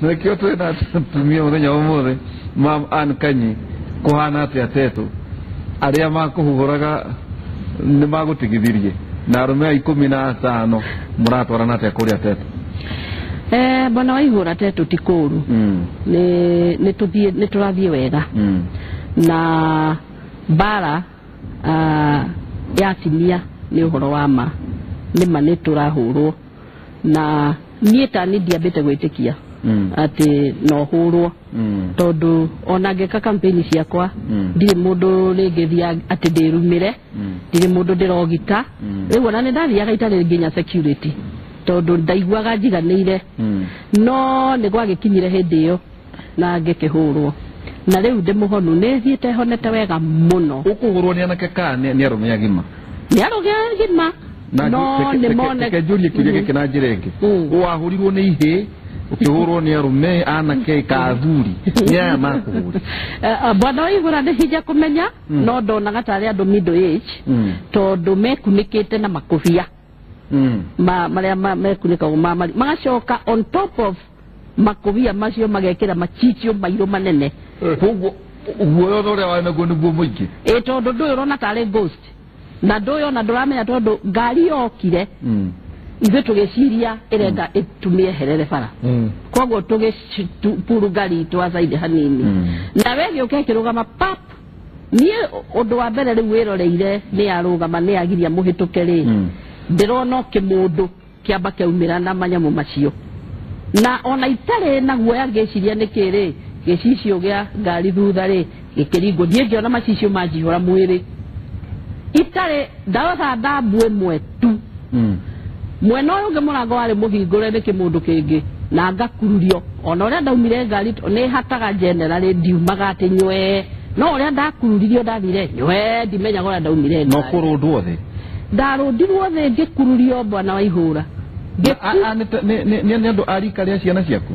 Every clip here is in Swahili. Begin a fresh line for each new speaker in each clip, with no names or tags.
na kio twena tumia muthenya umuthe mam Ankanyi kuhana atia tetu aria makuhuraga ni magutigithirie na arume 15 muratwarana atia kuria tetu.
Bwana Waihura tetu tikuru ni turathie wega na bara ya timia ni uhoro wa ma ni mane turahurwo na nieta ni diabete gwitikia ati no hurwo tondu onangeka campaign ciakwa ndiri mundu ringithia ati ndirumire ndiri mundu ndirogita riu ona ni ndathiaga itari nginya security tondu ndaiguaga njiganire no ni gwagikinyire hindi iyo na ngikihurwo na riu ndi muhonu ni thiete honete wega muno.
Ukuhurwo ni anake ka ni arume agima
no ni mone
ke julie kirege kina jirege wahurirwo ni ihe ukihurwo ni arume anake ka athuri nya makuhuri.
Bwana Waihura ndi hija kumenya no ndonaga tari andu middle age tondu mekunikite na makofia maria mekunika magacoka on top of makofia macio magekira machichio mairo manene
koguo uguo ore wana gonu bo muingi
tondu ndu urona tari ghost na nduyo na nduramenya tondu ngari yokire ithe tugeciria irenga itumie herere bara koguo tugipuru ngari twazaide hanini na wege ukekirugama pap nie undu wa mbere riu wiroreire ni arugama ni agiria muhituke ri ndirona kimundu kiamba keumira na manyamu macio na ona itare na guoya ngeciria nikiri gicicio gia ngari thutha ri gikiringo die ngiona macicio manjihora mwiri itare ndawa ndabu emwe tu mwena uyu nge murango wari muhingure ni kimundu kingi na ngakururio ona uria ndaumire ngari ni hataga general ndiumaga ati nywe no uria ndakururirio ndathire nywe ndimenya uria ndaumire
no kurundu othe
ndarundirwo othe ngikururio Bwana Waihura
ni andu arika ria ciana ciaku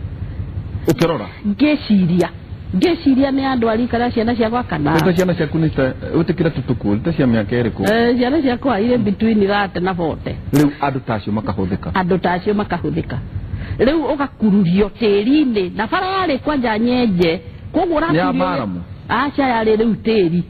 ukirora ngeciria ni andu arika ria ciana ciakwa kana uta ciana ciaku ni utikira tutuku ta cia miaka iriku
ciana ciakwa ile between 30 na 40
riu andu tacio makahuthika
riu ugakururio tiri-ini na bara yari kwanja nyenje koguo
rakurio
acha yari riu tiri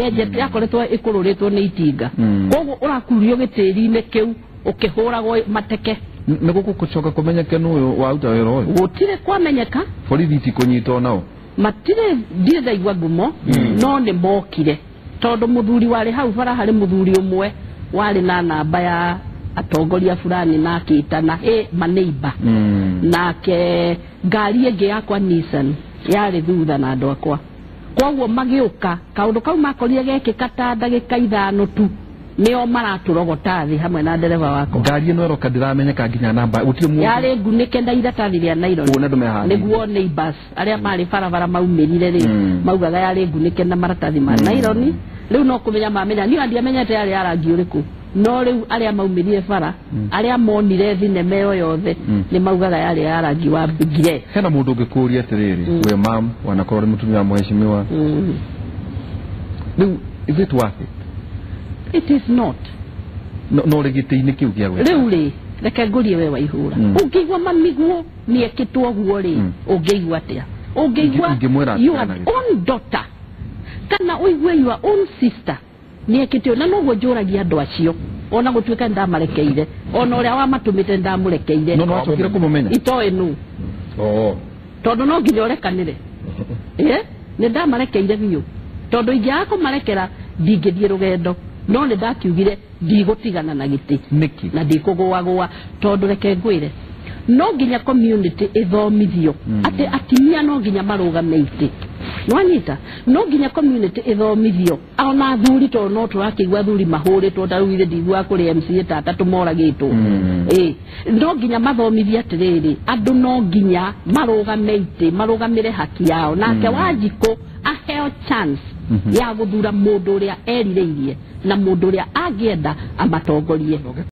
yenje yakoretwo ikururitwo ni itinga koguo urakururio gitiri-ini kiu ukihuragwo mateke
ni gukucoka kumenyeke nuyu wa uta wero uyu
gutire kwamenyeka
borithi tikunyitwo nao
matire ndire ndaigua ngumo no ni mokire tondu muthuri wari hau bara hari muthuri umwe wari na namba ya atongoria fulani na kitana maneiba nake ngari enge yakwa Nissan yari thutha na andu akwa koguo magiuka kaundu kau makorire gekika ta ndagika 5 tu nio maraturogota thi hamwe na ndereva wako
ngari ino roka ndiramenyeka nginya namba utire mu
yari ngunike ndairatathi ria nylon
una ndumeha
niguo neighbors aria mari barabara maumirire ri maugaga yari ngunike na maratathi ma nylon riu no kumenya mamenya ni andia menyete yari arangi uriku no riu aria maumirire bara aria monire thinema yo yothe ni maugaga yari arangi wa bigire
hena mundu ngikuria atiriri we mam wanakorwo mutumia mheshimiwa riu is it worth it?
It is not.
No regite-ini kiu gia gwe.
Riu ri reke ngurie we Waihura. Ungigwa mamiguo ni ekitwo guo ri ungigwa atia. Ungigwa you are own daughter. Kana uigwe your own sister. Ni ekitwo na no njuragia andu acio. Ona gutuika ndamarekeire. Ona uria wa matumite ndamurekeire.
No acokire kumumenya.
Itoe nu. Tondu no nginya urekanire. Ni ndamarekeire biu. Tondu ingia kumarekera ndingithie rugendo. No ni ndakiugire ndigutigana na giti
niki
na ndikugwa tondu reke ngwire no nginya community ithomithio ati atimia no nginya marugameite nwanyita no nginya community ithomithio ona athuri to no turakigwa thuri mahuritwo tarugire ndigwa kuri MCA tata tumoragitwo no nginya mathomithia atiriri andu no nginya marugamire haki yao nake Wanjiku aheo chance ya guthura mundu uria erireirie na mundu uria angienda amatongorie.